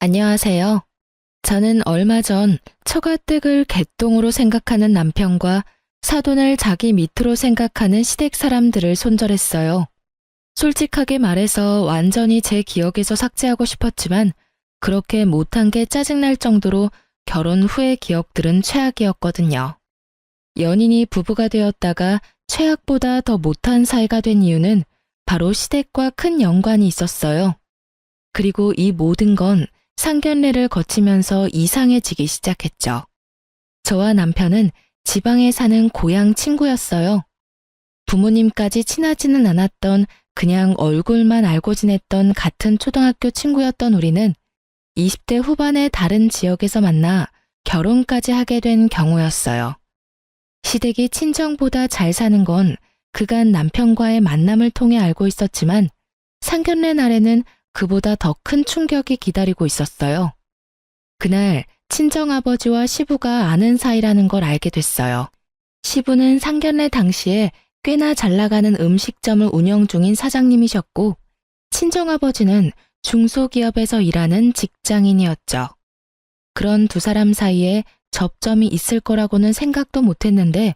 안녕하세요. 저는 얼마 전 처가댁을 개똥으로 생각하는 남편과 사돈을 자기 밑으로 생각하는 시댁 사람들을 손절했어요. 솔직하게 말해서 완전히 제 기억에서 삭제하고 싶었지만 그렇게 못한 게 짜증날 정도로 결혼 후의 기억들은 최악이었거든요. 연인이 부부가 되었다가 최악보다 더 못한 사이가 된 이유는 바로 시댁과 큰 연관이 있었어요. 그리고 이 모든 건 상견례를 거치면서 이상해지기 시작했죠. 저와 남편은 지방에 사는 고향 친구였어요. 부모님까지 친하지는 않았던 그냥 얼굴만 알고 지냈던 같은 초등학교 친구였던 우리는 20대 후반의 다른 지역에서 만나 결혼까지 하게 된 경우였어요. 시댁이 친정보다 잘 사는 건 그간 남편과의 만남을 통해 알고 있었지만 상견례 날에는 그보다 더 큰 충격이 기다리고 있었어요. 그날 친정아버지와 시부가 아는 사이라는 걸 알게 됐어요. 시부는 상견례 당시에 꽤나 잘 나가는 음식점을 운영 중인 사장님이셨고 친정아버지는 중소기업에서 일하는 직장인이었죠. 그런 두 사람 사이에 접점이 있을 거라고는 생각도 못했는데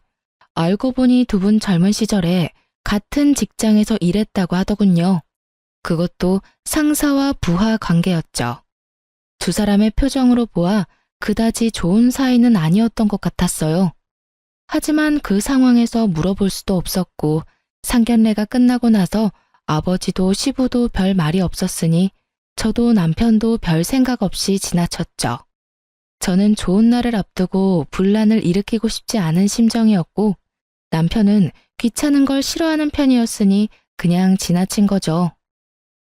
알고 보니 두 분 젊은 시절에 같은 직장에서 일했다고 하더군요. 그것도 상사와 부하 관계였죠. 두 사람의 표정으로 보아 그다지 좋은 사이는 아니었던 것 같았어요. 하지만 그 상황에서 물어볼 수도 없었고 상견례가 끝나고 나서 아버지도 시부도 별 말이 없었으니 저도 남편도 별 생각 없이 지나쳤죠. 저는 좋은 날을 앞두고 분란을 일으키고 싶지 않은 심정이었고 남편은 귀찮은 걸 싫어하는 편이었으니 그냥 지나친 거죠.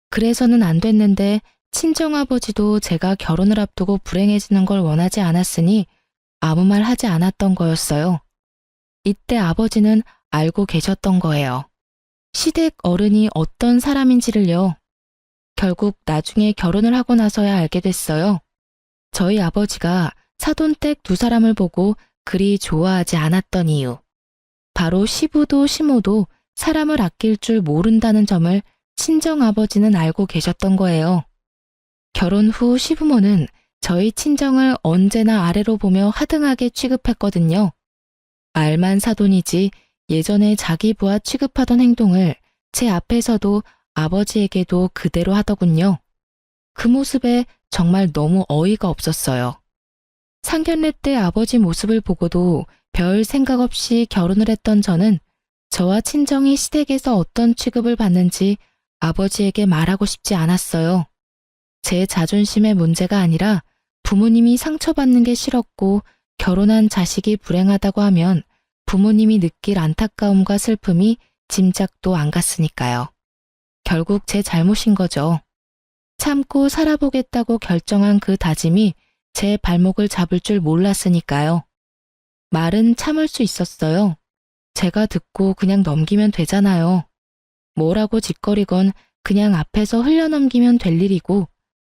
그래서는 안 됐는데 친정아버지도 제가 결혼을 앞두고 불행해지는 걸 원하지 않았으니 아무 말 하지 않았던 거였어요. 이때 아버지는 알고 계셨던 거예요. 시댁 어른이 어떤 사람인지를요. 결국 나중에 결혼을 하고 나서야 알게 됐어요. 저희 아버지가 사돈댁 두 사람을 보고 그리 좋아하지 않았던 이유. 바로 시부도 시모도 사람을 아낄 줄 모른다는 점을 친정아버지는 알고 계셨던 거예요. 결혼 후 시부모는 저희 친정을 언제나 아래로 보며 하등하게 취급했거든요. 알만 사돈이지 예전에 자기 부하 취급하던 행동을 제 앞에서도 아버지에게도 그대로 하더군요. 그 모습에 정말 너무 어이가 없었어요. 상견례 때 아버지 모습을 보고도 별 생각 없이 결혼을 했던 저는 저와 친정이 시댁에서 어떤 취급을 받는지 아버지에게 말하고 싶지 않았어요. 제 자존심의 문제가 아니라 부모님이 상처받는 게 싫었고 결혼한 자식이 불행하다고 하면 부모님이 느낄 안타까움과 슬픔이 짐작도 안 갔으니까요. 결국 제 잘못인 거죠. 참고 살아보겠다고 결정한 그 다짐이 제 발목을 잡을 줄 몰랐으니까요. 말은 참을 수 있었어요. 제가 듣고 그냥 넘기면 되잖아요. 뭐라고 짓거리건 그냥 앞에서 흘려넘기면 될 일이고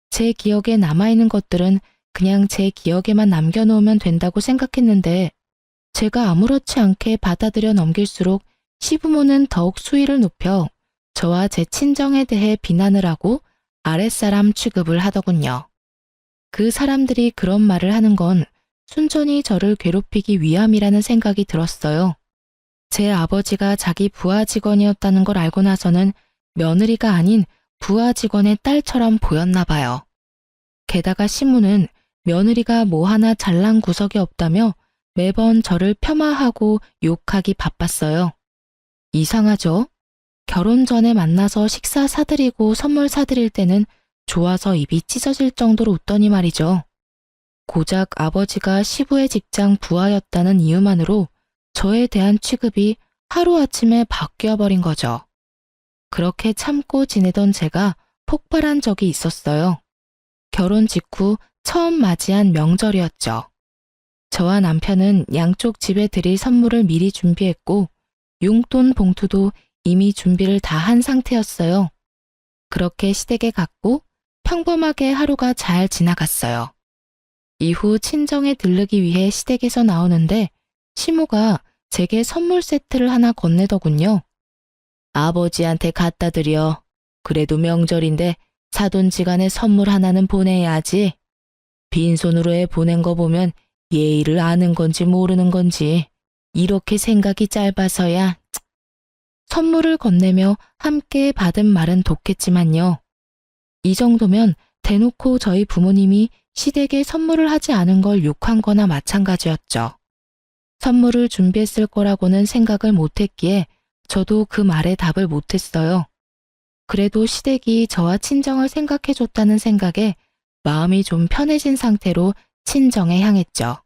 제 기억에 남아있는 것들은 그냥 제 기억에만 남겨놓으면 된다고 생각했는데 제가 아무렇지 않게 받아들여 넘길수록 시부모는 더욱 수위를 높여 저와 제 친정에 대해 비난을 하고 아랫사람 취급을 하더군요. 그 사람들이 그런 말을 하는 건 순전히 저를 괴롭히기 위함이라는 생각이 들었어요. 제 아버지가 자기 부하 직원이었다는 걸 알고 나서는 며느리가 아닌 부하 직원의 딸처럼 보였나 봐요. 게다가 시무는 며느리가 뭐 하나 잘난 구석이 없다며 매번 저를 폄하하고 욕하기 바빴어요. 이상하죠? 결혼 전에 만나서 식사 사드리고 선물 사드릴 때는 좋아서 입이 찢어질 정도로 웃더니 말이죠. 고작 아버지가 시부의 직장 부하였다는 이유만으로 저에 대한 취급이 하루아침에 바뀌어버린 거죠. 그렇게 참고 지내던 제가 폭발한 적이 있었어요. 결혼 직후 처음 맞이한 명절이었죠. 저와 남편은 양쪽 집에 드릴 선물을 미리 준비했고 용돈 봉투도 이미 준비를 다 한 상태였어요. 그렇게 시댁에 갔고 평범하게 하루가 잘 지나갔어요. 이후 친정에 들르기 위해 시댁에서 나오는데 시모가 제게 선물 세트를 하나 건네더군요. 아버지한테 갖다 드려. 그래도 명절인데 사돈지간에 선물 하나는 보내야지. 빈손으로 애 보낸 거 보면 예의를 아는 건지 모르는 건지 이렇게 생각이 짧아서야. 선물을 건네며 함께 받은 말은 돕겠지만요. 이 정도면 대놓고 저희 부모님이 시댁에 선물을 하지 않은 걸 욕한 거나 마찬가지였죠. 선물을 준비했을 거라고는 생각을 못했기에 저도 그 말에 답을 못했어요. 그래도 시댁이 저와 친정을 생각해줬다는 생각에 마음이 좀 편해진 상태로 친정에 향했죠.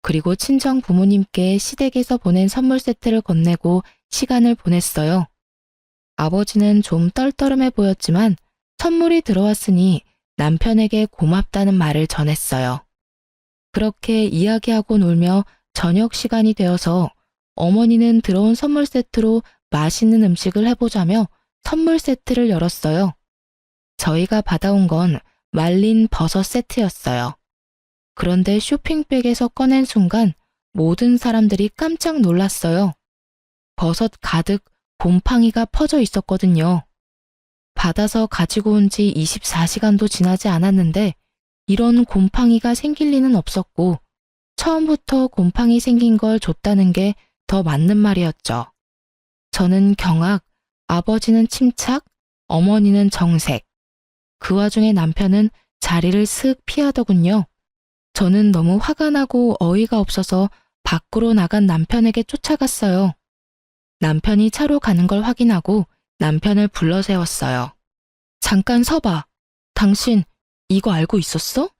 그리고 친정 부모님께 시댁에서 보낸 선물 세트를 건네고 시간을 보냈어요. 아버지는 좀 떨떠름해 보였지만 선물이 들어왔으니 남편에게 고맙다는 말을 전했어요. 그렇게 이야기하고 놀며 저녁 시간이 되어서 어머니는 들어온 선물 세트로 맛있는 음식을 해보자며 선물 세트를 열었어요. 저희가 받아온 건 말린 버섯 세트였어요. 그런데 쇼핑백에서 꺼낸 순간 모든 사람들이 깜짝 놀랐어요. 버섯 가득 곰팡이가 퍼져 있었거든요. 받아서 가지고 온 지 24시간도 지나지 않았는데 이런 곰팡이가 생길 리는 없었고 처음부터 곰팡이 생긴 걸 줬다는 게 더 맞는 말이었죠. 저는 경악, 아버지는 침착, 어머니는 정색. 그 와중에 남편은 자리를 슥 피하더군요. 저는 너무 화가 나고 어이가 없어서 밖으로 나간 남편에게 쫓아갔어요. 남편이 차로 가는 걸 확인하고 남편을 불러 세웠어요. 잠깐 서봐. 당신 이거 알고 있었어?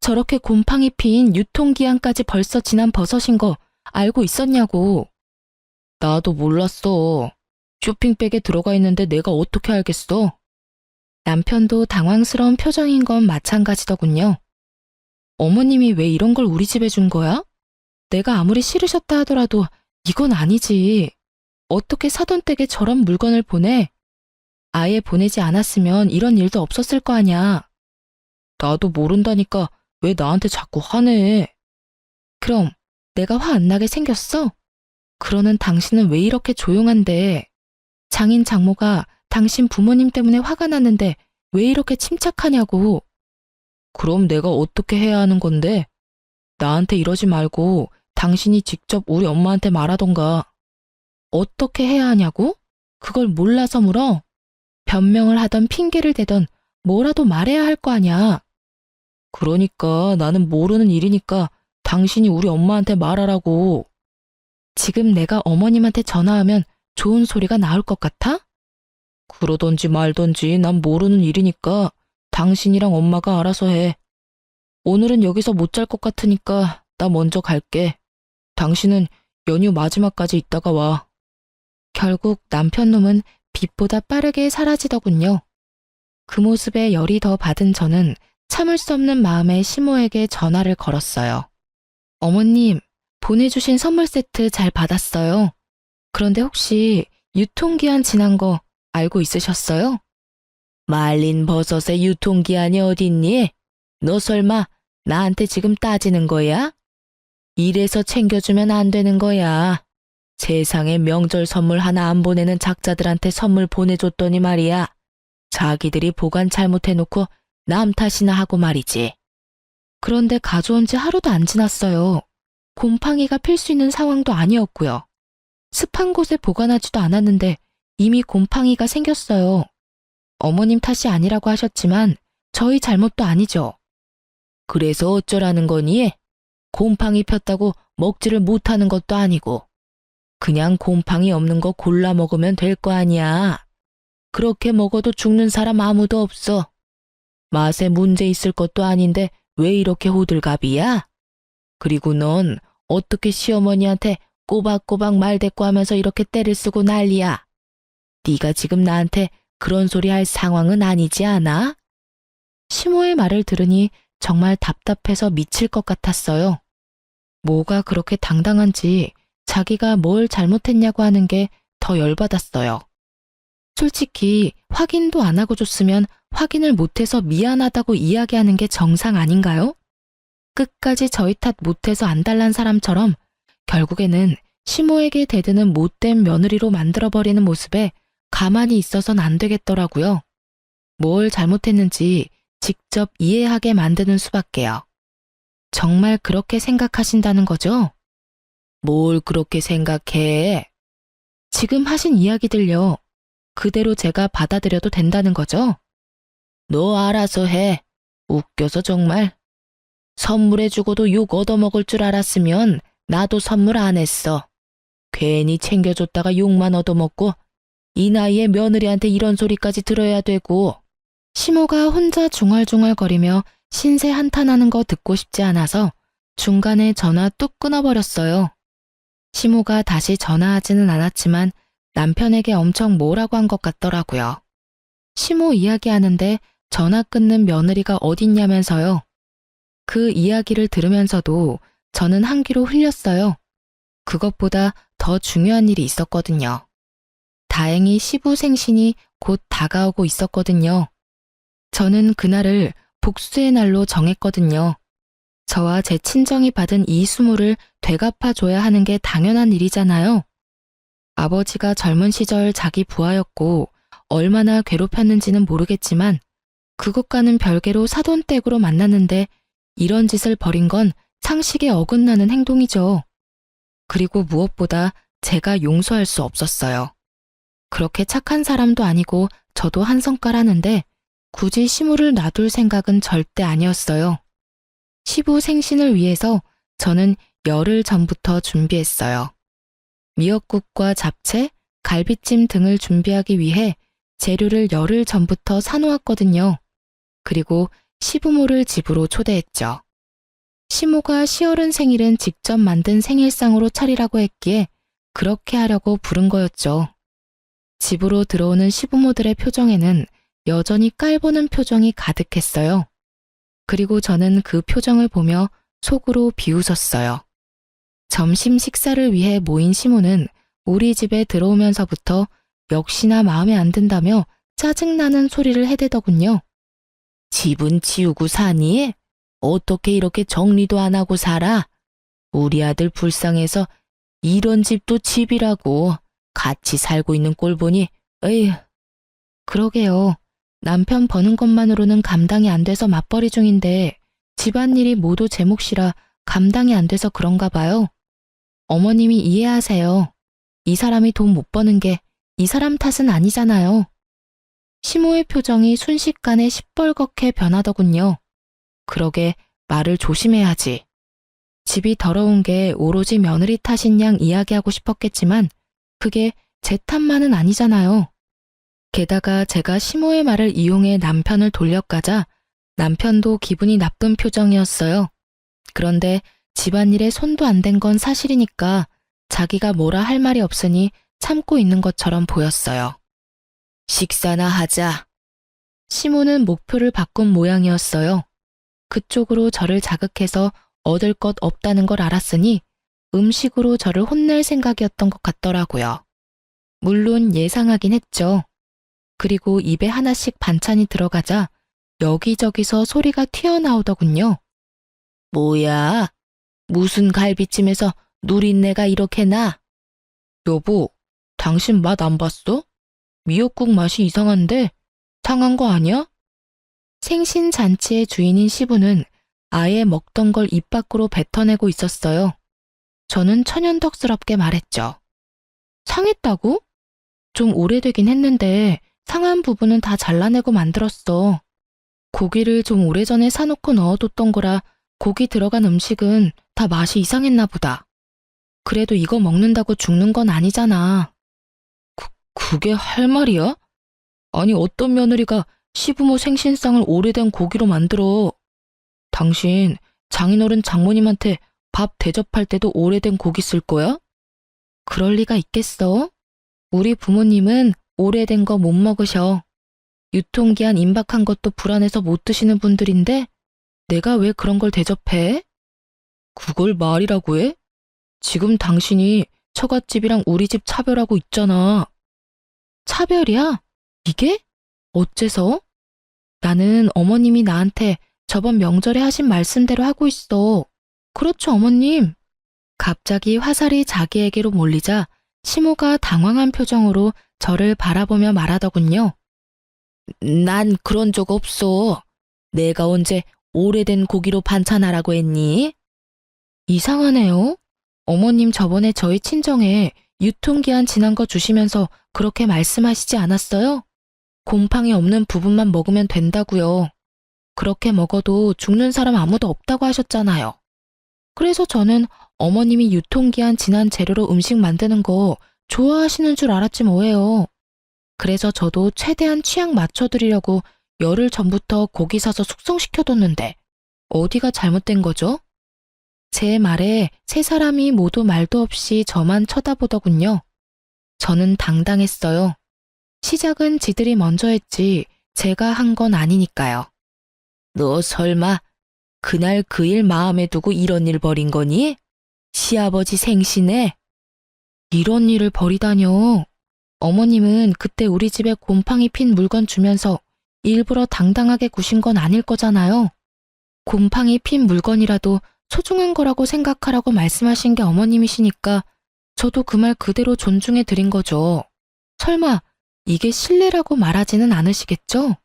저렇게 곰팡이 피인 유통기한까지 벌써 지난 버섯인 거 알고 있었냐고. 나도 몰랐어. 쇼핑백에 들어가 있는데 내가 어떻게 알겠어? 남편도 당황스러운 표정인 건 마찬가지더군요. 어머님이 왜 이런 걸 우리 집에 준 거야? 내가 아무리 싫으셨다 하더라도 이건 아니지. 어떻게 사돈 댁에 저런 물건을 보내? 아예 보내지 않았으면 이런 일도 없었을 거 아냐. 나도 모른다니까 왜 나한테 자꾸 화내? 그럼 내가 화 안 나게 생겼어? 그러는 당신은 왜 이렇게 조용한데? 장인 장모가 당신 부모님 때문에 화가 났는데 왜 이렇게 침착하냐고. 그럼 내가 어떻게 해야 하는 건데? 나한테 이러지 말고 당신이 직접 우리 엄마한테 말하던가. 어떻게 해야 하냐고? 그걸 몰라서 물어? 변명을 하던 핑계를 대던 뭐라도 말해야 할 거 아냐. 그러니까 나는 모르는 일이니까 당신이 우리 엄마한테 말하라고. 지금 내가 어머님한테 전화하면 좋은 소리가 나올 것 같아? 그러던지 말던지 난 모르는 일이니까 당신이랑 엄마가 알아서 해. 오늘은 여기서 못 잘 것 같으니까 나 먼저 갈게. 당신은 연휴 마지막까지 있다가 와. 결국 남편 놈은 빛보다 빠르게 사라지더군요. 그 모습에 열이 더 받은 저는 참을 수 없는 마음에 시모에게 전화를 걸었어요. 어머님, 보내주신 선물 세트 잘 받았어요. 그런데 혹시 유통기한 지난 거 알고 있으셨어요? 말린 버섯의 유통기한이 어딨니? 너 설마 나한테 지금 따지는 거야? 이래서 챙겨주면 안 되는 거야. 세상에 명절 선물 하나 안 보내는 작자들한테 선물 보내줬더니 말이야. 자기들이 보관 잘못해놓고 남 탓이나 하고 말이지. 그런데 가져온 지 하루도 안 지났어요. 곰팡이가 필 수 있는 상황도 아니었고요. 습한 곳에 보관하지도 않았는데 이미 곰팡이가 생겼어요. 어머님 탓이 아니라고 하셨지만 저희 잘못도 아니죠. 그래서 어쩌라는 거니? 곰팡이 폈다고 먹지를 못하는 것도 아니고 그냥 곰팡이 없는 거 골라 먹으면 될 거 아니야. 그렇게 먹어도 죽는 사람 아무도 없어. 맛에 문제 있을 것도 아닌데 왜 이렇게 호들갑이야? 그리고 넌 어떻게 시어머니한테 꼬박꼬박 말대꾸하면서 이렇게 때를 쓰고 난리야. 네가 지금 나한테 그런 소리 할 상황은 아니지 않아? 시모의 말을 들으니 정말 답답해서 미칠 것 같았어요. 뭐가 그렇게 당당한지 자기가 뭘 잘못했냐고 하는 게 더 열받았어요. 솔직히 확인도 안 하고 줬으면 확인을 못해서 미안하다고 이야기하는 게 정상 아닌가요? 끝까지 저희 탓 못해서 안달난 사람처럼 결국에는 시모에게 대드는 못된 며느리로 만들어버리는 모습에 가만히 있어선 안 되겠더라고요. 뭘 잘못했는지 직접 이해하게 만드는 수밖에요. 정말 그렇게 생각하신다는 거죠? 뭘 그렇게 생각해? 지금 하신 이야기들요. 그대로 제가 받아들여도 된다는 거죠? 너 알아서 해. 웃겨서 정말. 선물해주고도 욕 얻어먹을 줄 알았으면 나도 선물 안 했어. 괜히 챙겨줬다가 욕만 얻어먹고 이 나이에 며느리한테 이런 소리까지 들어야 되고. 시모가 혼자 중얼중얼거리며 신세 한탄하는 거 듣고 싶지 않아서 중간에 전화 뚝 끊어버렸어요. 시모가 다시 전화하지는 않았지만 남편에게 엄청 뭐라고 한 것 같더라고요. 시모 이야기하는데 전화 끊는 며느리가 어딨냐면서요. 그 이야기를 들으면서도 저는 한 귀로 흘렸어요. 그것보다 더 중요한 일이 있었거든요. 다행히 시부 생신이 곧 다가오고 있었거든요. 저는 그날을 복수의 날로 정했거든요. 저와 제 친정이 받은 이 수모를 되갚아줘야 하는 게 당연한 일이잖아요. 아버지가 젊은 시절 자기 부하였고 얼마나 괴롭혔는지는 모르겠지만 그것과는 별개로 사돈댁으로 만났는데 이런 짓을 벌인 건 상식에 어긋나는 행동이죠. 그리고 무엇보다 제가 용서할 수 없었어요. 그렇게 착한 사람도 아니고 저도 한 성깔하는데 굳이 시무를 놔둘 생각은 절대 아니었어요. 시부 생신을 위해서 저는 열흘 전부터 준비했어요. 미역국과 잡채, 갈비찜 등을 준비하기 위해 재료를 열흘 전부터 사놓았거든요. 그리고 시부모를 집으로 초대했죠. 시모가 시어른 생일은 직접 만든 생일상으로 차리라고 했기에 그렇게 하려고 부른 거였죠. 집으로 들어오는 시부모들의 표정에는 여전히 깔보는 표정이 가득했어요. 그리고 저는 그 표정을 보며 속으로 비웃었어요. 점심 식사를 위해 모인 시모는 우리 집에 들어오면서부터 역시나 마음에 안 든다며 짜증나는 소리를 해대더군요. 집은 치우고 사니? 어떻게 이렇게 정리도 안 하고 살아? 우리 아들 불쌍해서 이런 집도 집이라고 같이 살고 있는 꼴 보니 에휴. 그러게요. 남편 버는 것만으로는 감당이 안 돼서 맞벌이 중인데 집안일이 모두 제 몫이라 감당이 안 돼서 그런가 봐요. 어머님이 이해하세요. 이 사람이 돈 못 버는 게 이 사람 탓은 아니잖아요. 시모의 표정이 순식간에 시뻘겋게 변하더군요. 그러게 말을 조심해야지. 집이 더러운 게 오로지 며느리 탓인 양 이야기하고 싶었겠지만 그게 제 탓만은 아니잖아요. 게다가 제가 시모의 말을 이용해 남편을 돌려가자 남편도 기분이 나쁜 표정이었어요. 그런데 집안일에 손도 안 댄 건 사실이니까 자기가 뭐라 할 말이 없으니 참고 있는 것처럼 보였어요. 식사나 하자. 시모는 목표를 바꾼 모양이었어요. 그쪽으로 저를 자극해서 얻을 것 없다는 걸 알았으니 음식으로 저를 혼낼 생각이었던 것 같더라고요. 물론 예상하긴 했죠. 그리고 입에 하나씩 반찬이 들어가자 여기저기서 소리가 튀어나오더군요. 뭐야? 무슨 갈비찜에서 누린내가 이렇게 나? 여보, 당신 맛 안 봤어? 미역국 맛이 이상한데 상한 거 아니야? 생신 잔치의 주인인 시부는 아예 먹던 걸 입 밖으로 뱉어내고 있었어요. 저는 천연덕스럽게 말했죠. 상했다고? 좀 오래되긴 했는데 상한 부분은 다 잘라내고 만들었어. 고기를 좀 오래전에 사놓고 넣어뒀던 거라 고기 들어간 음식은 다 맛이 이상했나 보다. 그래도 이거 먹는다고 죽는 건 아니잖아. 그게 할 말이야? 아니 어떤 며느리가 시부모 생신상을 오래된 고기로 만들어. 당신 장인어른 장모님한테 밥 대접할 때도 오래된 고기 쓸 거야? 그럴 리가 있겠어? 우리 부모님은 오래된 거 못 먹으셔. 유통기한 임박한 것도 불안해서 못 드시는 분들인데 내가 왜 그런 걸 대접해? 그걸 말이라고 해? 지금 당신이 처갓집이랑 우리 집 차별하고 있잖아. 차별이야? 이게? 어째서? 나는 어머님이 나한테 저번 명절에 하신 말씀대로 하고 있어. 그렇죠, 어머님. 갑자기 화살이 자기에게로 몰리자 시모가 당황한 표정으로 저를 바라보며 말하더군요. 난 그런 적 없어. 내가 언제 오래된 고기로 반찬하라고 했니? 이상하네요. 어머님 저번에 저희 친정에 유통기한 지난 거 주시면서 그렇게 말씀하시지 않았어요? 곰팡이 없는 부분만 먹으면 된다고요. 그렇게 먹어도 죽는 사람 아무도 없다고 하셨잖아요. 그래서 저는 어머님이 유통기한 지난 재료로 음식 만드는 거 좋아하시는 줄 알았지 뭐예요. 그래서 저도 최대한 취향 맞춰드리려고 열흘 전부터 고기 사서 숙성시켜뒀는데 어디가 잘못된 거죠? 제 말에 세 사람이 모두 말도 없이 저만 쳐다보더군요. 저는 당당했어요. 시작은 지들이 먼저 했지 제가 한 건 아니니까요. 너 설마 그날 그 일 마음에 두고 이런 일 벌인 거니? 시아버지 생신에? 이런 일을 벌이다뇨. 어머님은 그때 우리 집에 곰팡이 핀 물건 주면서 일부러 당당하게 구신 건 아닐 거잖아요. 곰팡이 핀 물건이라도 소중한 거라고 생각하라고 말씀하신 게 어머님이시니까 저도 그 말 그대로 존중해 드린 거죠. 설마 이게 실례라고 말하지는 않으시겠죠?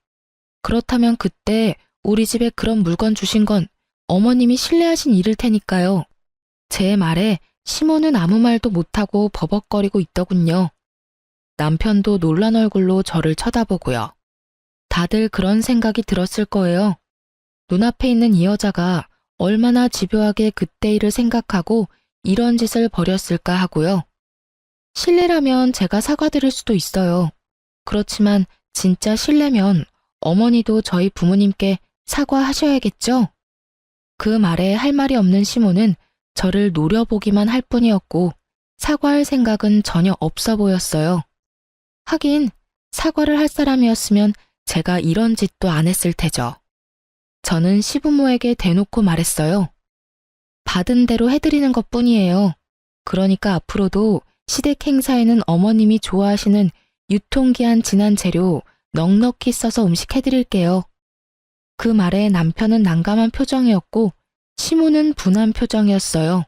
그렇다면 그때 우리 집에 그런 물건 주신 건 어머님이 실례하신 일일 테니까요. 제 말에 시모는 아무 말도 못하고 버벅거리고 있더군요. 남편도 놀란 얼굴로 저를 쳐다보고요. 다들 그런 생각이 들었을 거예요. 눈앞에 있는 이 여자가 얼마나 집요하게 그때 일을 생각하고 이런 짓을 벌였을까 하고요. 실례라면 제가 사과드릴 수도 있어요. 그렇지만 진짜 실례면 어머니도 저희 부모님께 사과하셔야겠죠? 그 말에 할 말이 없는 시모는 저를 노려보기만 할 뿐이었고 사과할 생각은 전혀 없어 보였어요. 하긴 사과를 할 사람이었으면 제가 이런 짓도 안 했을 테죠. 저는 시부모에게 대놓고 말했어요. 받은 대로 해드리는 것뿐이에요. 그러니까 앞으로도 시댁 행사에는 어머님이 좋아하시는 유통기한 지난 재료 넉넉히 써서 음식 해드릴게요. 그 말에 남편은 난감한 표정이었고 시모는 분한 표정이었어요.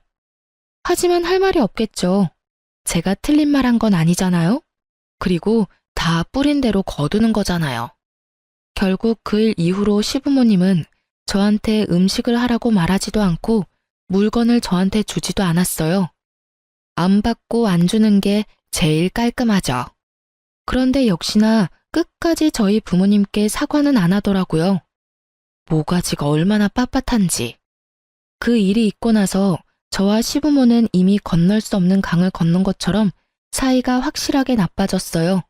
하지만 할 말이 없겠죠. 제가 틀린 말 한 건 아니잖아요. 그리고 다 뿌린 대로 거두는 거잖아요. 결국 그 일 이후로 시부모님은 저한테 음식을 하라고 말하지도 않고 물건을 저한테 주지도 않았어요. 안 받고 안 주는 게 제일 깔끔하죠. 그런데 역시나 끝까지 저희 부모님께 사과는 안 하더라고요. 모가지가 얼마나 빳빳한지. 그 일이 있고 나서 저와 시부모는 이미 건널 수 없는 강을 건넌 것처럼 사이가 확실하게 나빠졌어요.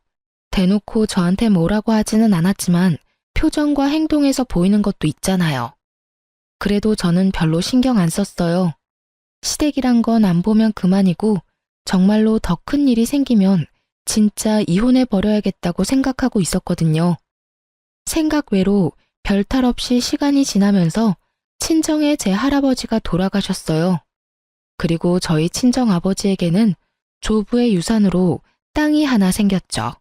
대놓고 저한테 뭐라고 하지는 않았지만 표정과 행동에서 보이는 것도 있잖아요. 그래도 저는 별로 신경 안 썼어요. 시댁이란 건 안 보면 그만이고 정말로 더 큰 일이 생기면 진짜 이혼해버려야겠다고 생각하고 있었거든요. 생각 외로 별탈 없이 시간이 지나면서 친정의 제 할아버지가 돌아가셨어요. 그리고 저희 친정아버지에게는 조부의 유산으로 땅이 하나 생겼죠.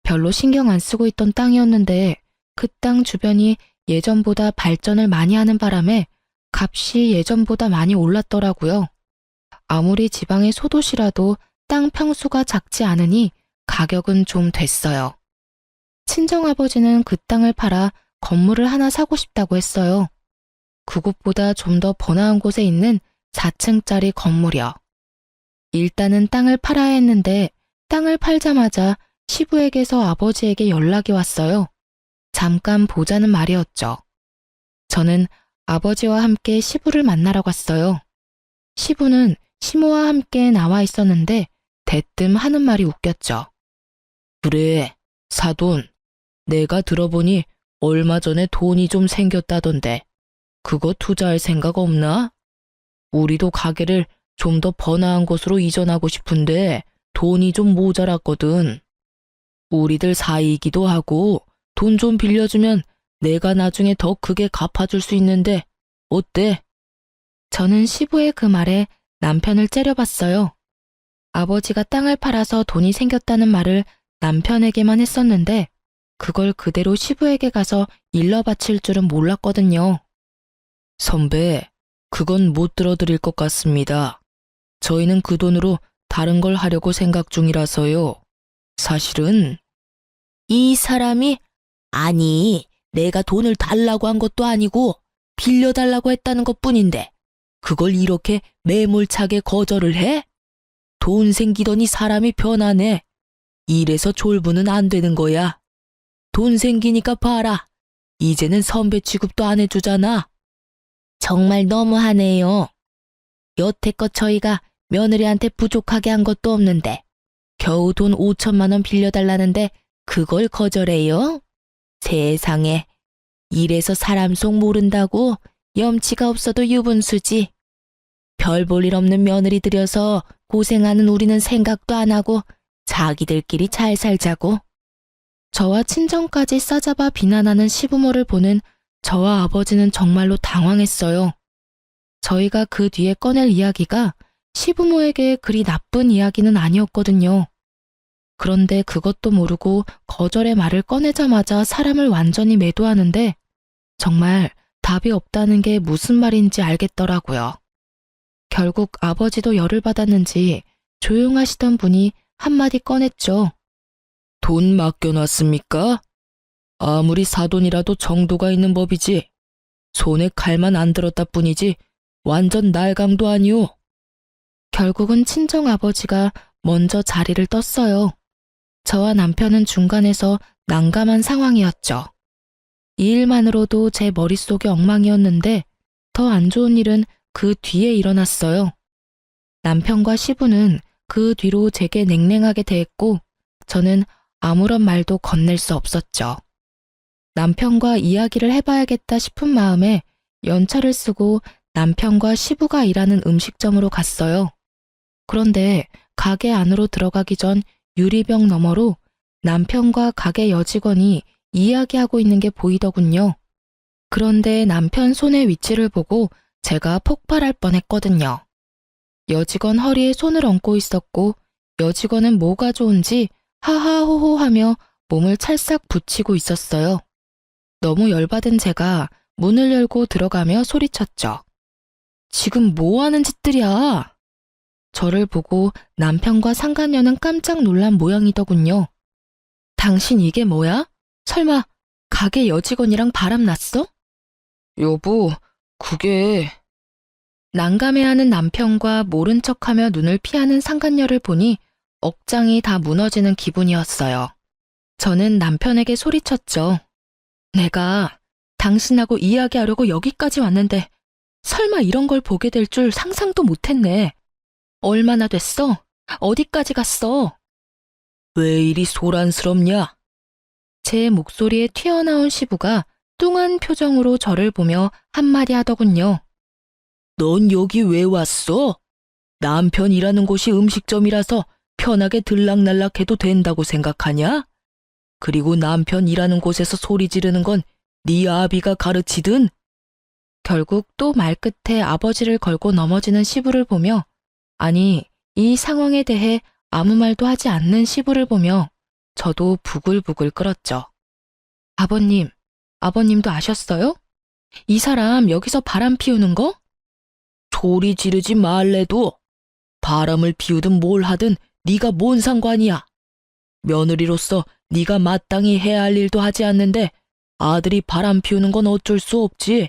별로 신경 안 쓰고 있던 땅이었는데 그 땅 주변이 예전보다 발전을 많이 하는 바람에 값이 예전보다 많이 올랐더라고요. 아무리 지방의 소도시라도 땅 평수가 작지 않으니 가격은 좀 됐어요. 친정아버지는 그 땅을 팔아 건물을 하나 사고 싶다고 했어요. 그곳보다 좀 더 번화한 곳에 있는 4층짜리 건물이요. 일단은 땅을 팔아야 했는데 땅을 팔자마자 시부에게서 아버지에게 연락이 왔어요. 잠깐 보자는 말이었죠. 저는 아버지와 함께 시부를 만나러 갔어요. 시부는 시모와 함께 나와 있었는데 대뜸 하는 말이 웃겼죠. 그래, 사돈. 내가 들어보니 얼마 전에 돈이 좀 생겼다던데 그거 투자할 생각 없나? 우리도 가게를 좀 더 번화한 곳으로 이전하고 싶은데 돈이 좀 모자랐거든. 우리들 사이이기도 하고 돈 좀 빌려주면 내가 나중에 더 크게 갚아줄 수 있는데 어때? 저는 시부의 그 말에 남편을 째려봤어요. 아버지가 땅을 팔아서 돈이 생겼다는 말을 남편에게만 했었는데 그걸 그대로 시부에게 가서 일러 바칠 줄은 몰랐거든요. 선배, 그건 못 들어드릴 것 같습니다. 저희는 그 돈으로 다른 걸 하려고 생각 중이라서요. 사실은 이 사람이 아니, 내가 돈을 달라고 한 것도 아니고 빌려달라고 했다는 것뿐인데 그걸 이렇게 매몰차게 거절을 해? 돈 생기더니 사람이 변하네. 이래서 졸부는 안 되는 거야. 돈 생기니까 봐라. 이제는 선배 취급도 안 해주잖아. 정말 너무하네요. 여태껏 저희가 며느리한테 부족하게 한 것도 없는데 겨우 돈 5천만 원 빌려달라는데 그걸 거절해요? 세상에. 이래서 사람 속 모른다고 염치가 없어도 유분수지. 별 볼 일 없는 며느리 들여서 고생하는 우리는 생각도 안 하고 자기들끼리 잘 살자고. 저와 친정까지 싸잡아 비난하는 시부모를 보는 저와 아버지는 정말로 당황했어요. 저희가 그 뒤에 꺼낼 이야기가 시부모에게 그리 나쁜 이야기는 아니었거든요. 그런데 그것도 모르고 거절의 말을 꺼내자마자 사람을 완전히 매도하는데 정말 답이 없다는 게 무슨 말인지 알겠더라고요. 결국 아버지도 열을 받았는지 조용하시던 분이 한마디 꺼냈죠. 돈 맡겨놨습니까? 아무리 사돈이라도 정도가 있는 법이지. 손에 칼만 안 들었다 뿐이지 완전 날강도 아니오. 결국은 친정아버지가 먼저 자리를 떴어요. 저와 남편은 중간에서 난감한 상황이었죠. 이 일만으로도 제 머릿속이 엉망이었는데 더 안 좋은 일은 그 뒤에 일어났어요. 남편과 시부는 그 뒤로 제게 냉랭하게 대했고 저는 아무런 말도 건넬 수 없었죠. 남편과 이야기를 해봐야겠다 싶은 마음에 연차를 쓰고 남편과 시부가 일하는 음식점으로 갔어요. 그런데 가게 안으로 들어가기 전 유리병 너머로 남편과 가게 여직원이 이야기하고 있는 게 보이더군요. 그런데 남편 손의 위치를 보고 제가 폭발할 뻔했거든요. 여직원 허리에 손을 얹고 있었고 여직원은 뭐가 좋은지 하하호호 하며 몸을 찰싹 붙이고 있었어요. 너무 열받은 제가 문을 열고 들어가며 소리쳤죠. 지금 뭐 하는 짓들이야? 저를 보고 남편과 상간녀는 깜짝 놀란 모양이더군요. 당신 이게 뭐야? 설마 가게 여직원이랑 바람 났어? 여보, 그게... 난감해하는 남편과 모른 척하며 눈을 피하는 상간녀를 보니 억장이 다 무너지는 기분이었어요. 저는 남편에게 소리쳤죠. 내가 당신하고 이야기하려고 여기까지 왔는데 설마 이런 걸 보게 될 줄 상상도 못했네. 얼마나 됐어? 어디까지 갔어? 왜 이리 소란스럽냐? 제 목소리에 튀어나온 시부가 뚱한 표정으로 저를 보며 한마디 하더군요. 넌 여기 왜 왔어? 남편 일하는 곳이 음식점이라서 편하게 들락날락해도 된다고 생각하냐? 그리고 남편 일하는 곳에서 소리 지르는 건 네 아비가 가르치든? 결국 또 말끝에 아버지를 걸고 넘어지는 시부를 보며 아니 이 상황에 대해 아무 말도 하지 않는 시부를 보며 저도 부글부글 끓었죠. 아버님, 아버님도 아셨어요? 이 사람 여기서 바람 피우는 거? 소리 지르지 말래도. 바람을 피우든 뭘 하든 네가 뭔 상관이야. 며느리로서 네가 마땅히 해야 할 일도 하지 않는데 아들이 바람 피우는 건 어쩔 수 없지.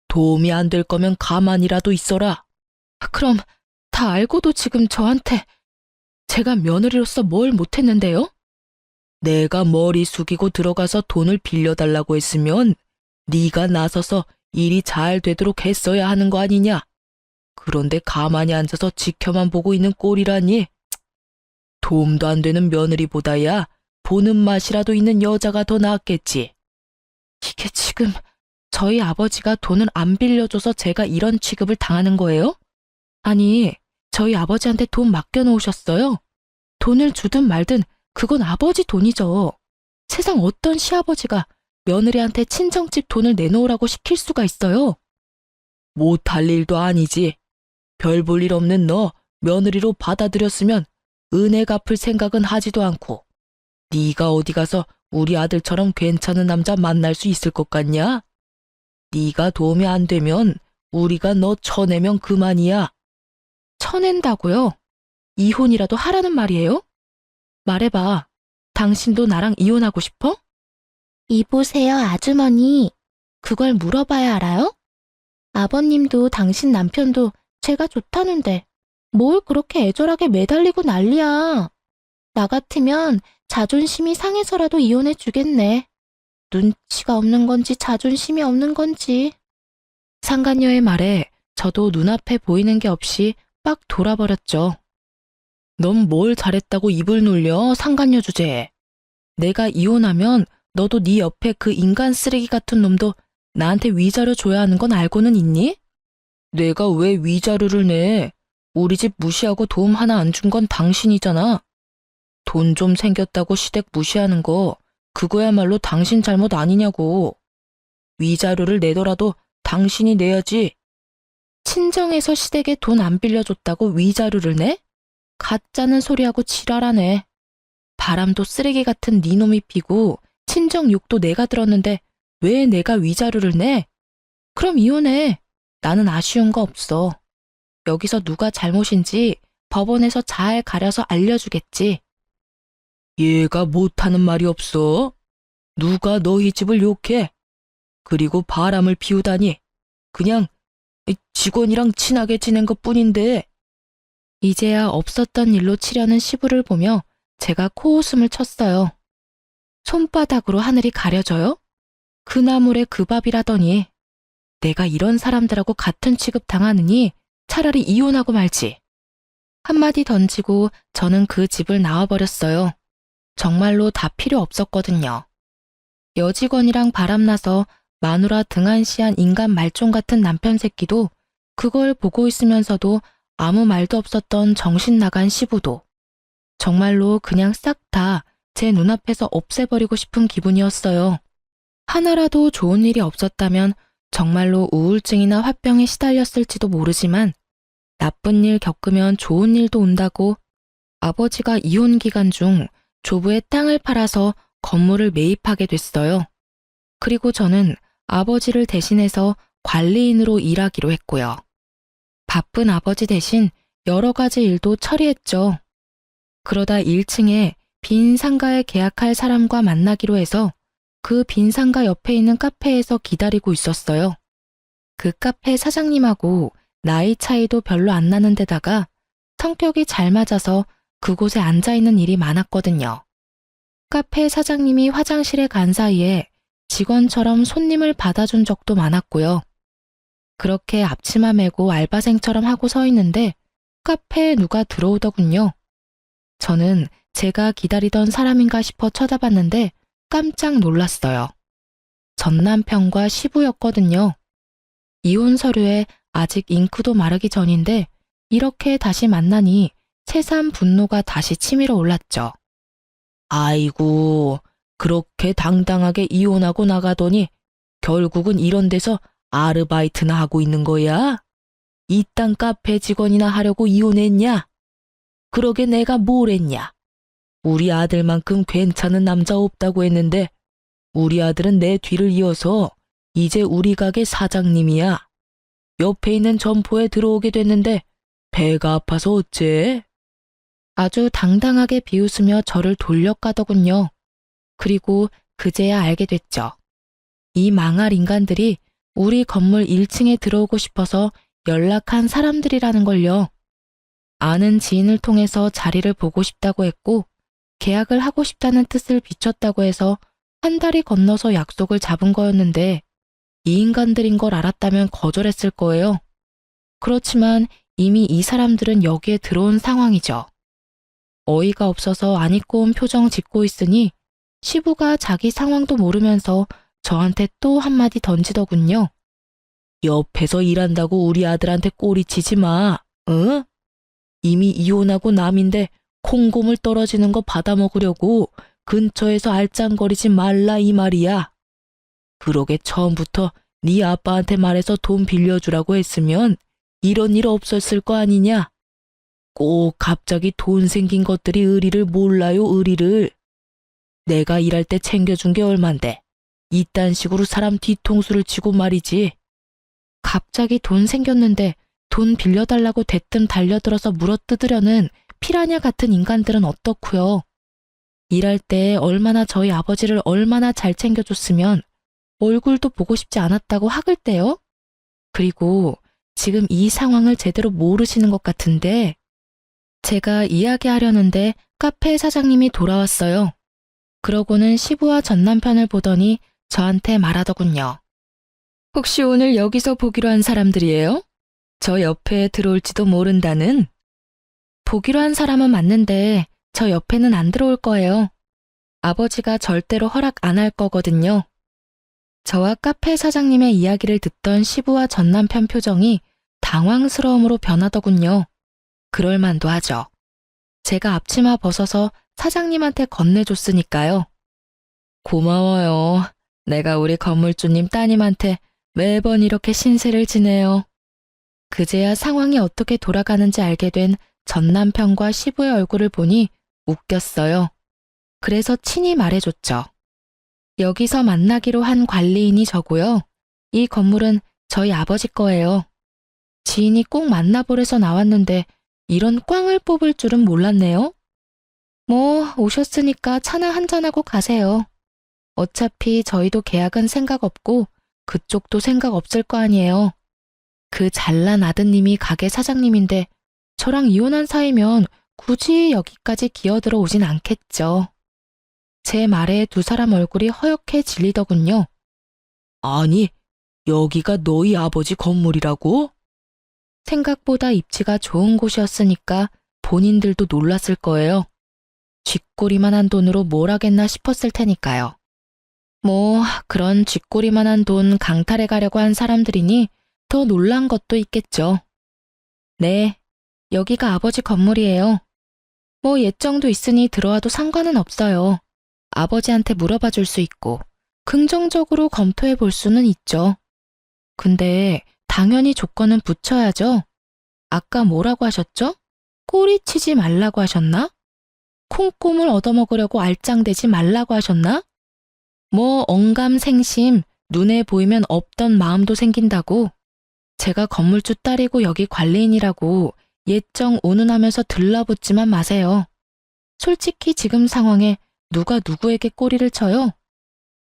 도움이 안 될 거면 가만히라도 있어라. 그럼 다 알고도 지금 저한테 제가 며느리로서 뭘 못했는데요? 내가 머리 숙이고 들어가서 돈을 빌려달라고 했으면 네가 나서서 일이 잘 되도록 했어야 하는 거 아니냐. 그런데 가만히 앉아서 지켜만 보고 있는 꼴이라니. 도움도 안 되는 며느리보다야 보는 맛이라도 있는 여자가 더 낫겠지. 이게 지금 저희 아버지가 돈을 안 빌려줘서 제가 이런 취급을 당하는 거예요? 아니, 저희 아버지한테 돈 맡겨놓으셨어요. 돈을 주든 말든 그건 아버지 돈이죠. 세상 어떤 시아버지가 며느리한테 친정집 돈을 내놓으라고 시킬 수가 있어요? 못할 일도 아니지. 별 볼 일 없는 너 며느리로 받아들였으면 은혜 갚을 생각은 하지도 않고 네가 어디 가서 우리 아들처럼 괜찮은 남자 만날 수 있을 것 같냐? 네가 도움이 안 되면 우리가 너 쳐내면 그만이야. 쳐낸다고요? 이혼이라도 하라는 말이에요? 말해봐. 당신도 나랑 이혼하고 싶어? 이보세요, 아주머니. 그걸 물어봐야 알아요? 아버님도 당신 남편도 제가 좋다는데 뭘 그렇게 애절하게 매달리고 난리야. 나 같으면 자존심이 상해서라도 이혼해 주겠네. 눈치가 없는 건지 자존심이 없는 건지. 상간녀의 말에 저도 눈앞에 보이는 게 없이 빡 돌아버렸죠. 넌 뭘 잘했다고 입을 놀려, 상간녀 주제에. 내가 이혼하면 너도 네 옆에 그 인간 쓰레기 같은 놈도 나한테 위자료 줘야 하는 건 알고는 있니? 내가 왜 위자료를 내? 우리 집 무시하고 도움 하나 안 준 건 당신이잖아. 돈 좀 생겼다고 시댁 무시하는 거 그거야말로 당신 잘못 아니냐고. 위자료를 내더라도 당신이 내야지. 친정에서 시댁에 돈 안 빌려줬다고 위자료를 내? 가짜는 소리하고 지랄하네. 바람도 쓰레기 같은 네 놈이 피고 친정 욕도 내가 들었는데 왜 내가 위자료를 내? 그럼 이혼해. 나는 아쉬운 거 없어. 여기서 누가 잘못인지 법원에서 잘 가려서 알려주겠지. 얘가 못하는 말이 없어. 누가 너희 집을 욕해? 그리고 바람을 피우다니. 그냥 직원이랑 친하게 지낸 것뿐인데. 이제야 없었던 일로 치려는 시부를 보며 제가 코웃음을 쳤어요. 손바닥으로 하늘이 가려져요? 그 나물에 그 밥이라더니. 내가 이런 사람들하고 같은 취급 당하느니 차라리 이혼하고 말지. 한마디 던지고 저는 그 집을 나와버렸어요. 정말로 다 필요 없었거든요. 여직원이랑 바람나서 마누라 등한시한 인간 말종 같은 남편 새끼도, 그걸 보고 있으면서도 아무 말도 없었던 정신 나간 시부도, 정말로 그냥 싹 다 제 눈앞에서 없애버리고 싶은 기분이었어요. 하나라도 좋은 일이 없었다면 정말로 우울증이나 화병에 시달렸을지도 모르지만, 나쁜 일 겪으면 좋은 일도 온다고 아버지가 이혼 기간 중 조부의 땅을 팔아서 건물을 매입하게 됐어요. 그리고 저는 아버지를 대신해서 관리인으로 일하기로 했고요. 바쁜 아버지 대신 여러 가지 일도 처리했죠. 그러다 1층에 빈 상가에 계약할 사람과 만나기로 해서 그 빈 상가 옆에 있는 카페에서 기다리고 있었어요. 그 카페 사장님하고 나이 차이도 별로 안 나는 데다가 성격이 잘 맞아서 그곳에 앉아있는 일이 많았거든요. 카페 사장님이 화장실에 간 사이에 직원처럼 손님을 받아준 적도 많았고요. 그렇게 앞치마 메고 알바생처럼 하고 서 있는데 카페에 누가 들어오더군요. 저는 제가 기다리던 사람인가 싶어 쳐다봤는데 깜짝 놀랐어요. 전 남편과 시부였거든요. 이혼 서류에 아직 잉크도 마르기 전인데 이렇게 다시 만나니 새삼 분노가 다시 치밀어 올랐죠. 아이고, 그렇게 당당하게 이혼하고 나가더니 결국은 이런 데서 아르바이트나 하고 있는 거야? 이딴 카페 직원이나 하려고 이혼했냐? 그러게 내가 뭘 했냐? 우리 아들만큼 괜찮은 남자 없다고 했는데 우리 아들은 내 뒤를 이어서 이제 우리 가게 사장님이야. 옆에 있는 점포에 들어오게 됐는데 배가 아파서 어째? 아주 당당하게 비웃으며 저를 돌려가더군요. 그리고 그제야 알게 됐죠. 이 망할 인간들이 우리 건물 1층에 들어오고 싶어서 연락한 사람들이라는 걸요. 아는 지인을 통해서 자리를 보고 싶다고 했고 계약을 하고 싶다는 뜻을 비췄다고 해서 한 달이 건너서 약속을 잡은 거였는데 이 인간들인 걸 알았다면 거절했을 거예요. 그렇지만 이미 이 사람들은 여기에 들어온 상황이죠. 어이가 없어서 안 입고 온 표정 짓고 있으니 시부가 자기 상황도 모르면서 저한테 또 한마디 던지더군요. 옆에서 일한다고 우리 아들한테 꼬리치지 마, 응? 이미 이혼하고 남인데 콩고물 떨어지는 거 받아먹으려고 근처에서 알짱거리지 말라 이 말이야. 그러게 처음부터 네 아빠한테 말해서 돈 빌려주라고 했으면 이런 일 없었을 거 아니냐? 꼭 갑자기 돈 생긴 것들이 의리를 몰라요, 의리를. 내가 일할 때 챙겨준 게 얼만데 이딴 식으로 사람 뒤통수를 치고 말이지. 갑자기 돈 생겼는데 돈 빌려달라고 대뜸 달려들어서 물어뜯으려는 피라냐 같은 인간들은 어떻고요? 일할 때 얼마나 저희 아버지를 얼마나 잘 챙겨줬으면 얼굴도 보고 싶지 않았다고 학을 떼요? 그리고 지금 이 상황을 제대로 모르시는 것 같은데 제가 이야기하려는데 카페 사장님이 돌아왔어요. 그러고는 시부와 전 남편을 보더니 저한테 말하더군요. 혹시 오늘 여기서 보기로 한 사람들이에요? 저 옆에 들어올지도 모른다는? 보기로 한 사람은 맞는데 저 옆에는 안 들어올 거예요. 아버지가 절대로 허락 안 할 거거든요. 저와 카페 사장님의 이야기를 듣던 시부와 전 남편 표정이 당황스러움으로 변하더군요. 그럴만도 하죠. 제가 앞치마 벗어서 사장님한테 건네줬으니까요. 고마워요. 내가 우리 건물주님 따님한테 매번 이렇게 신세를 지내요. 그제야 상황이 어떻게 돌아가는지 알게 된 전 남편과 시부의 얼굴을 보니 웃겼어요. 그래서 친히 말해줬죠. 여기서 만나기로 한 관리인이 저고요. 이 건물은 저희 아버지 거예요. 지인이 꼭 만나보래서 나왔는데 이런 꽝을 뽑을 줄은 몰랐네요. 뭐 오셨으니까 차나 한잔하고 가세요. 어차피 저희도 계약은 생각 없고 그쪽도 생각 없을 거 아니에요. 그 잘난 아드님이 가게 사장님인데 저랑 이혼한 사이면 굳이 여기까지 기어들어 오진 않겠죠. 제 말에 두 사람 얼굴이 허옇게 질리더군요. 아니, 여기가 너희 아버지 건물이라고? 생각보다 입지가 좋은 곳이었으니까 본인들도 놀랐을 거예요. 쥐꼬리만한 돈으로 뭘 하겠나 싶었을 테니까요. 뭐 그런 쥐꼬리만한 돈 강탈해 가려고 한 사람들이니 더 놀란 것도 있겠죠. 네, 여기가 아버지 건물이에요. 뭐 예정도 있으니 들어와도 상관은 없어요. 아버지한테 물어봐 줄 수 있고 긍정적으로 검토해 볼 수는 있죠. 근데 당연히 조건은 붙여야죠. 아까 뭐라고 하셨죠? 꼬리치지 말라고 하셨나? 콩고물 얻어먹으려고 알짱대지 말라고 하셨나? 뭐 언감생심, 눈에 보이면 없던 마음도 생긴다고. 제가 건물주 딸이고 여기 관리인이라고 예정 운운하면서 들러붙지만 마세요. 솔직히 지금 상황에 누가 누구에게 꼬리를 쳐요?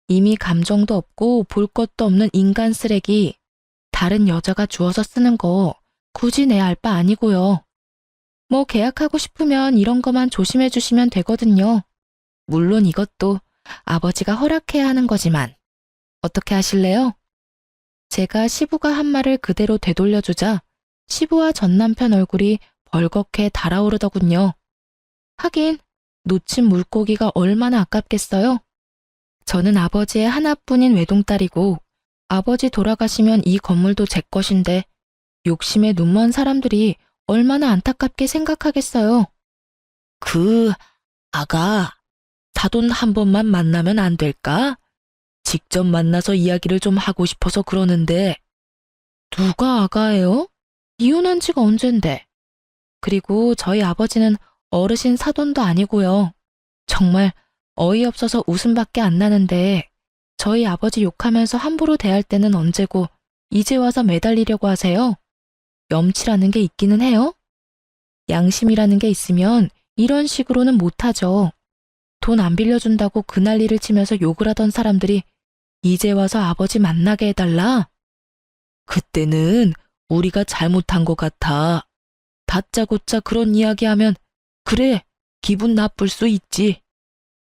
이미 감정도 없고 볼 것도 없는 인간 쓰레기, 다른 여자가 주워서 쓰는 거 굳이 내 알 바 아니고요. 뭐 계약하고 싶으면 이런 거만 조심해 주시면 되거든요. 물론 이것도 아버지가 허락해야 하는 거지만 어떻게 하실래요? 제가 시부가 한 말을 그대로 되돌려주자 시부와 전 남편 얼굴이 벌겋게 달아오르더군요. 하긴 놓친 물고기가 얼마나 아깝겠어요? 저는 아버지의 하나뿐인 외동딸이고 아버지 돌아가시면 이 건물도 제 것인데 욕심에 눈먼 사람들이 얼마나 안타깝게 생각하겠어요. 아가, 사돈 한 번만 만나면 안 될까? 직접 만나서 이야기를 좀 하고 싶어서 그러는데. 누가 아가예요? 이혼한 지가 언젠데. 그리고 저희 아버지는 어르신 사돈도 아니고요. 정말 어이없어서 웃음밖에 안 나는데 저희 아버지 욕하면서 함부로 대할 때는 언제고 이제 와서 매달리려고 하세요? 염치라는 게 있기는 해요? 양심이라는 게 있으면 이런 식으로는 못하죠. 돈 안 빌려준다고 그 난리를 치면서 욕을 하던 사람들이 이제 와서 아버지 만나게 해달라? 그때는 우리가 잘못한 것 같아. 다짜고짜 그런 이야기하면 그래, 기분 나쁠 수 있지.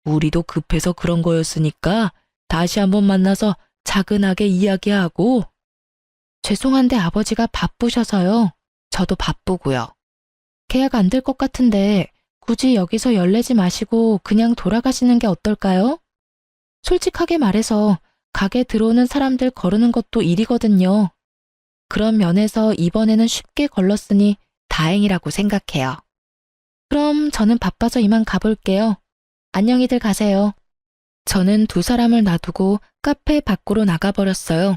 우리도 급해서 그런 거였으니까 다시 한번 만나서 차근하게 이야기하고. 죄송한데 아버지가 바쁘셔서요. 저도 바쁘고요. 계약 안 될 것 같은데 굳이 여기서 열내지 마시고 그냥 돌아가시는 게 어떨까요? 솔직하게 말해서 가게 들어오는 사람들 거르는 것도 일이거든요. 그런 면에서 이번에는 쉽게 걸렀으니 다행이라고 생각해요. 그럼 저는 바빠서 이만 가볼게요. 안녕히들 가세요. 저는 두 사람을 놔두고 카페 밖으로 나가버렸어요.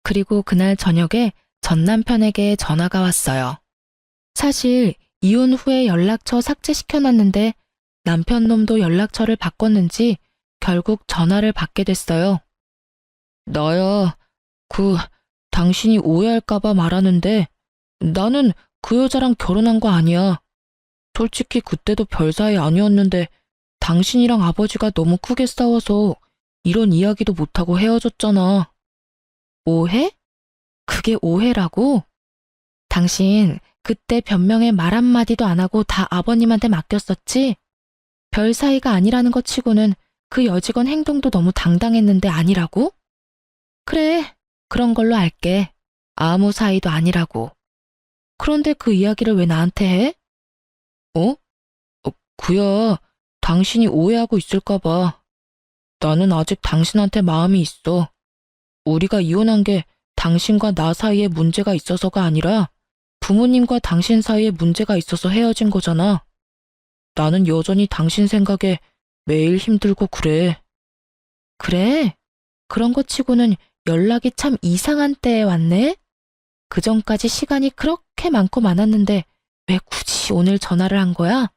그리고 그날 저녁에 전 남편에게 전화가 왔어요. 사실 이혼 후에 연락처 삭제시켜놨는데 남편 놈도 연락처를 바꿨는지 결국 전화를 받게 됐어요. 나야, 당신이 오해할까봐 말하는데 나는 그 여자랑 결혼한 거 아니야. 솔직히 그때도 별 사이 아니었는데 당신이랑 아버지가 너무 크게 싸워서 이런 이야기도 못하고 헤어졌잖아. 오해? 그게 오해라고? 당신 그때 변명에 말 한마디도 안 하고 다 아버님한테 맡겼었지? 별 사이가 아니라는 것 치고는 그 여직원 행동도 너무 당당했는데 아니라고? 그래, 그런 걸로 알게. 아무 사이도 아니라고. 그런데 그 이야기를 왜 나한테 해? 어? 그야, 당신이 오해하고 있을까 봐. 나는 아직 당신한테 마음이 있어. 우리가 이혼한 게 당신과 나 사이에 문제가 있어서가 아니라 부모님과 당신 사이에 문제가 있어서 헤어진 거잖아. 나는 여전히 당신 생각에 매일 힘들고 그래. 그래? 그런 거 치고는 연락이 참 이상한 때에 왔네? 그 전까지 시간이 그렇게 많고 많았는데 왜 굳이 오늘 전화를 한 거야?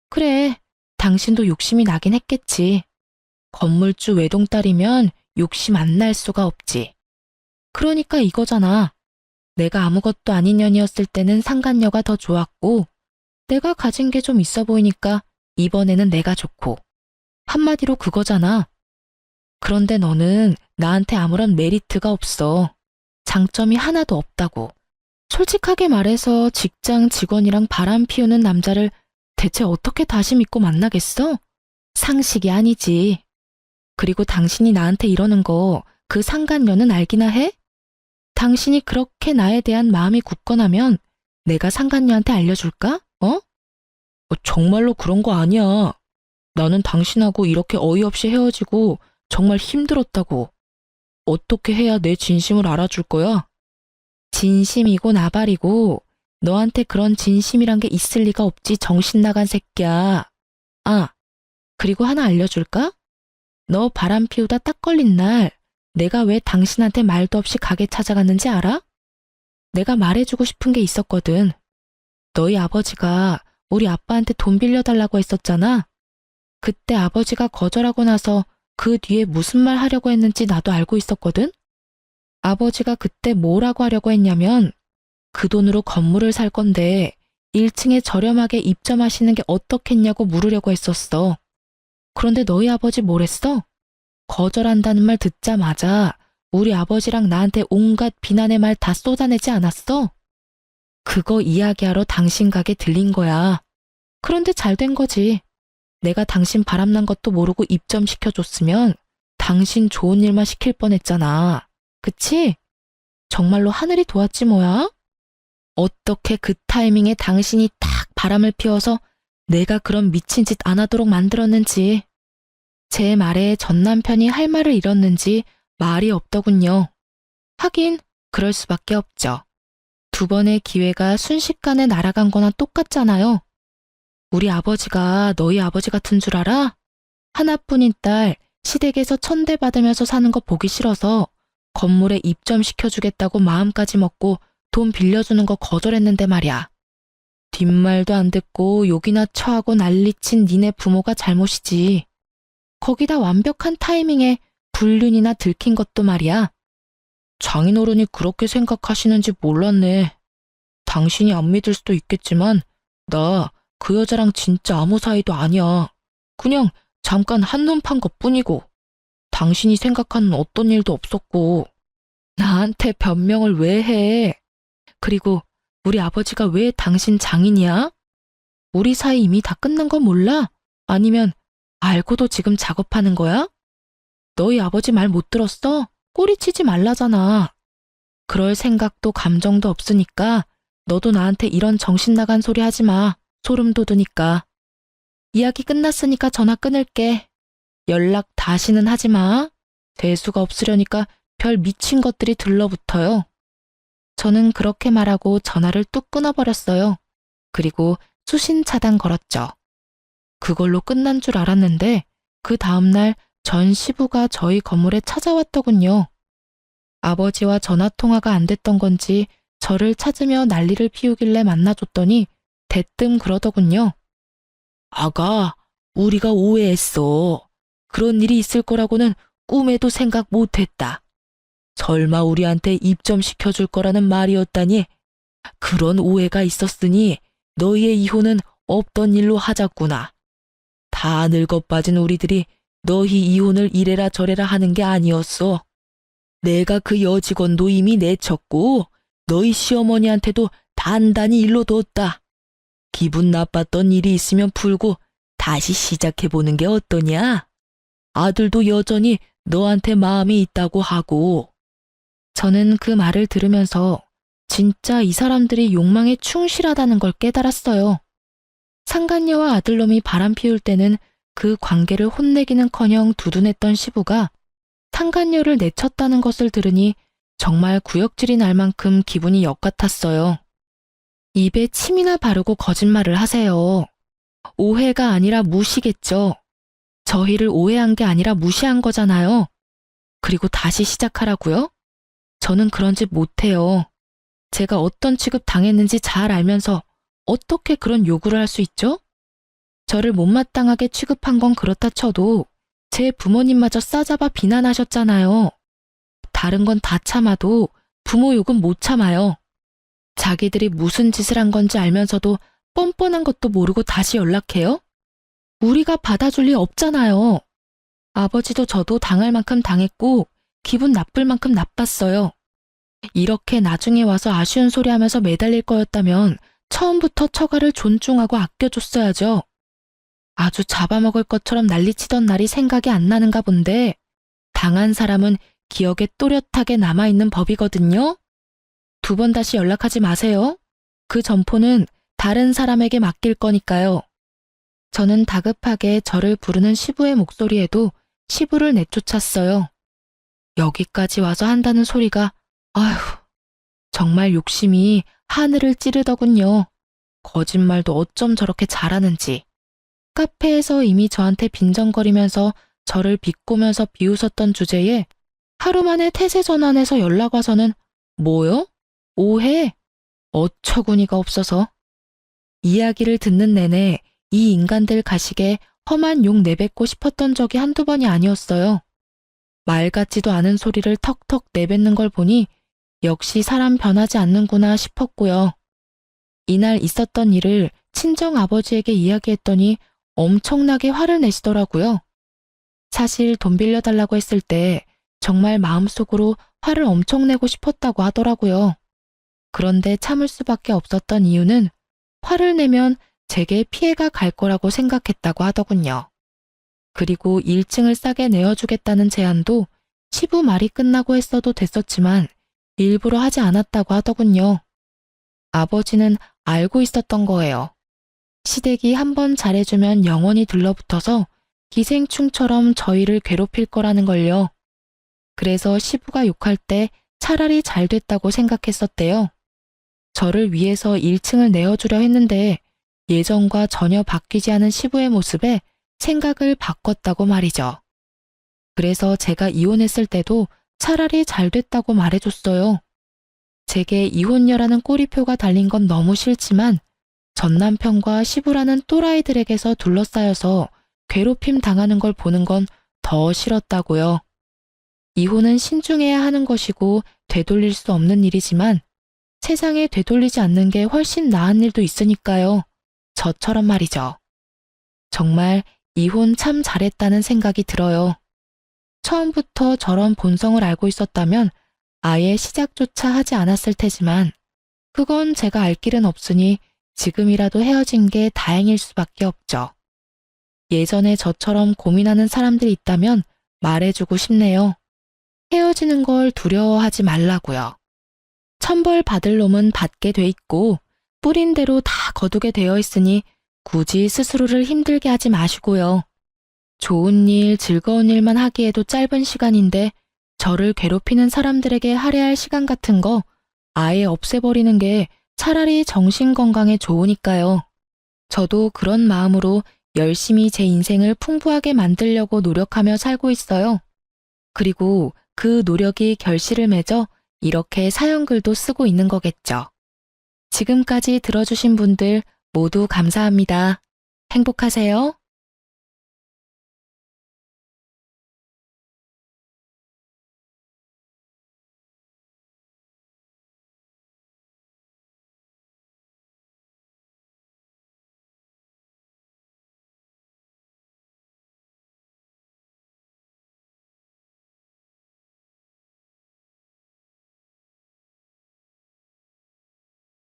그래, 당신도 욕심이 나긴 했겠지. 건물주 외동딸이면 욕심 안 날 수가 없지. 그러니까 이거잖아. 내가 아무것도 아닌 년이었을 때는 상간녀가 더 좋았고, 내가 가진 게 좀 있어 보이니까 이번에는 내가 좋고. 한마디로 그거잖아. 그런데 너는 나한테 아무런 메리트가 없어. 장점이 하나도 없다고. 솔직하게 말해서 직장 직원이랑 바람 피우는 남자를 대체 어떻게 다시 믿고 만나겠어? 상식이 아니지. 그리고 당신이 나한테 이러는 거 그 상간녀는 알기나 해? 당신이 그렇게 나에 대한 마음이 굳건하면 내가 상간녀한테 알려줄까? 정말로 그런 거 아니야. 나는 당신하고 이렇게 어이없이 헤어지고 정말 힘들었다고. 어떻게 해야 내 진심을 알아줄 거야? 진심이고 나발이고 너한테 그런 진심이란 게 있을 리가 없지 정신 나간 새끼야. 아, 그리고 하나 알려줄까? 너 바람 피우다 딱 걸린 날 내가 왜 당신한테 말도 없이 가게 찾아갔는지 알아? 내가 말해주고 싶은 게 있었거든. 너희 아버지가 우리 아빠한테 돈 빌려달라고 했었잖아. 그때 아버지가 거절하고 나서 그 뒤에 무슨 말 하려고 했는지 나도 알고 있었거든. 아버지가 그때 뭐라고 하려고 했냐면 그 돈으로 건물을 살 건데 1층에 저렴하게 입점하시는 게 어떻겠냐고 물으려고 했었어. 그런데 너희 아버지 뭐랬어? 거절한다는 말 듣자마자 우리 아버지랑 나한테 온갖 비난의 말 다 쏟아내지 않았어? 그거 이야기하러 당신 가게 들린 거야. 그런데 잘 된 거지. 내가 당신 바람난 것도 모르고 입점시켜줬으면 당신 좋은 일만 시킬 뻔했잖아. 그치? 정말로 하늘이 도왔지 뭐야? 어떻게 그 타이밍에 당신이 딱 바람을 피워서 내가 그런 미친 짓 안 하도록 만들었는지. 제 말에 전 남편이 할 말을 잃었는지 말이 없더군요. 하긴 그럴 수밖에 없죠. 두 번의 기회가 순식간에 날아간 거나 똑같잖아요. 우리 아버지가 너희 아버지 같은 줄 알아? 하나뿐인 딸 시댁에서 천대받으면서 사는 거 보기 싫어서 건물에 입점시켜주겠다고 마음까지 먹고 돈 빌려주는 거 거절했는데 말이야. 뒷말도 안 듣고 욕이나 처하고 난리친 니네 부모가 잘못이지. 거기다 완벽한 타이밍에 불륜이나 들킨 것도 말이야. 장인어른이 그렇게 생각하시는지 몰랐네. 당신이 안 믿을 수도 있겠지만 나 그 여자랑 진짜 아무 사이도 아니야. 그냥 잠깐 한눈 판 것뿐이고 당신이 생각하는 어떤 일도 없었고. 나한테 변명을 왜 해? 그리고 우리 아버지가 왜 당신 장인이야? 우리 사이 이미 다 끝난 거 몰라? 아니면 알고도 지금 작업하는 거야? 너희 아버지 말 못 들었어? 꼬리치지 말라잖아. 그럴 생각도 감정도 없으니까 너도 나한테 이런 정신 나간 소리 하지 마. 소름 돋으니까. 이야기 끝났으니까 전화 끊을게. 연락 다시는 하지 마. 대수가 없으려니까 별 미친 것들이 들러붙어요. 저는 그렇게 말하고 전화를 뚝 끊어버렸어요. 그리고 수신 차단 걸었죠. 그걸로 끝난 줄 알았는데 그 다음날 전 시부가 저희 건물에 찾아왔더군요. 아버지와 전화통화가 안 됐던 건지 저를 찾으며 난리를 피우길래 만나줬더니 대뜸 그러더군요. 아가, 우리가 오해했어. 그런 일이 있을 거라고는 꿈에도 생각 못했다. 설마 우리한테 입점시켜줄 거라는 말이었다니. 그런 오해가 있었으니 너희의 이혼은 없던 일로 하자꾸나. 다 늙어 빠진 우리들이 너희 이혼을 이래라 저래라 하는 게 아니었어. 내가 그 여직원도 이미 내쳤고 너희 시어머니한테도 단단히 일러뒀다. 기분 나빴던 일이 있으면 풀고 다시 시작해보는 게 어떠냐? 아들도 여전히 너한테 마음이 있다고 하고. 저는 그 말을 들으면서 진짜 이 사람들이 욕망에 충실하다는 걸 깨달았어요. 상간녀와 아들놈이 바람 피울 때는 그 관계를 혼내기는커녕 두둔했던 시부가 상간녀를 내쳤다는 것을 들으니 정말 구역질이 날 만큼 기분이 역같았어요. 입에 침이나 바르고 거짓말을 하세요. 오해가 아니라 무시겠죠. 저희를 오해한 게 아니라 무시한 거잖아요. 그리고 다시 시작하라고요? 저는 그런 짓 못해요. 제가 어떤 취급 당했는지 잘 알면서 어떻게 그런 요구를 할 수 있죠? 저를 못마땅하게 취급한 건 그렇다 쳐도 제 부모님마저 싸잡아 비난하셨잖아요. 다른 건 다 참아도 부모 욕은 못 참아요. 자기들이 무슨 짓을 한 건지 알면서도 뻔뻔한 것도 모르고 다시 연락해요? 우리가 받아줄 리 없잖아요. 아버지도 저도 당할 만큼 당했고 기분 나쁠 만큼 나빴어요. 이렇게 나중에 와서 아쉬운 소리 하면서 매달릴 거였다면 처음부터 처가를 존중하고 아껴줬어야죠. 아주 잡아먹을 것처럼 난리치던 날이 생각이 안 나는가 본데 당한 사람은 기억에 또렷하게 남아있는 법이거든요. 2번 다시 연락하지 마세요. 그 점포는 다른 사람에게 맡길 거니까요. 저는 다급하게 저를 부르는 시부의 목소리에도 시부를 내쫓았어요. 여기까지 와서 한다는 소리가 아휴, 정말 욕심이 하늘을 찌르더군요. 거짓말도 어쩜 저렇게 잘하는지. 카페에서 이미 저한테 빈정거리면서 저를 비꼬면서 비웃었던 주제에 하루 만에 태세 전환해서 연락 와서는 뭐요? 오해? 어처구니가 없어서. 이야기를 듣는 내내 이 인간들 가식에 험한 욕 내뱉고 싶었던 적이 한두 번이 아니었어요. 말 같지도 않은 소리를 턱턱 내뱉는 걸 보니 역시 사람 변하지 않는구나 싶었고요. 이날 있었던 일을 친정 아버지에게 이야기했더니 엄청나게 화를 내시더라고요. 사실 돈 빌려달라고 했을 때 정말 마음속으로 화를 엄청 내고 싶었다고 하더라고요. 그런데 참을 수밖에 없었던 이유는 화를 내면 제게 피해가 갈 거라고 생각했다고 하더군요. 그리고 1층을 싸게 내어주겠다는 제안도 시부 말이 끝나고 했어도 됐었지만 일부러 하지 않았다고 하더군요. 아버지는 알고 있었던 거예요. 시댁이 한번 잘해주면 영원히 들러붙어서 기생충처럼 저희를 괴롭힐 거라는 걸요. 그래서 시부가 욕할 때 차라리 잘 됐다고 생각했었대요. 저를 위해서 1층을 내어주려 했는데 예전과 전혀 바뀌지 않은 시부의 모습에 생각을 바꿨다고 말이죠. 그래서 제가 이혼했을 때도 차라리 잘 됐다고 말해줬어요. 제게 이혼녀라는 꼬리표가 달린 건 너무 싫지만 전 남편과 시부라는 또라이들에게서 둘러싸여서 괴롭힘 당하는 걸 보는 건 더 싫었다고요. 이혼은 신중해야 하는 것이고 되돌릴 수 없는 일이지만 세상에 되돌리지 않는 게 훨씬 나은 일도 있으니까요. 저처럼 말이죠. 정말 이혼 참 잘했다는 생각이 들어요. 처음부터 저런 본성을 알고 있었다면 아예 시작조차 하지 않았을 테지만 그건 제가 알 길은 없으니 지금이라도 헤어진 게 다행일 수밖에 없죠. 예전에 저처럼 고민하는 사람들이 있다면 말해주고 싶네요. 헤어지는 걸 두려워하지 말라고요. 천벌 받을 놈은 받게 돼 있고 뿌린 대로 다 거두게 되어 있으니 굳이 스스로를 힘들게 하지 마시고요. 좋은 일, 즐거운 일만 하기에도 짧은 시간인데 저를 괴롭히는 사람들에게 할애할 시간 같은 거 아예 없애버리는 게 차라리 정신건강에 좋으니까요. 저도 그런 마음으로 열심히 제 인생을 풍부하게 만들려고 노력하며 살고 있어요. 그리고 그 노력이 결실을 맺어 이렇게 사연글도 쓰고 있는 거겠죠. 지금까지 들어주신 분들 모두 감사합니다. 행복하세요.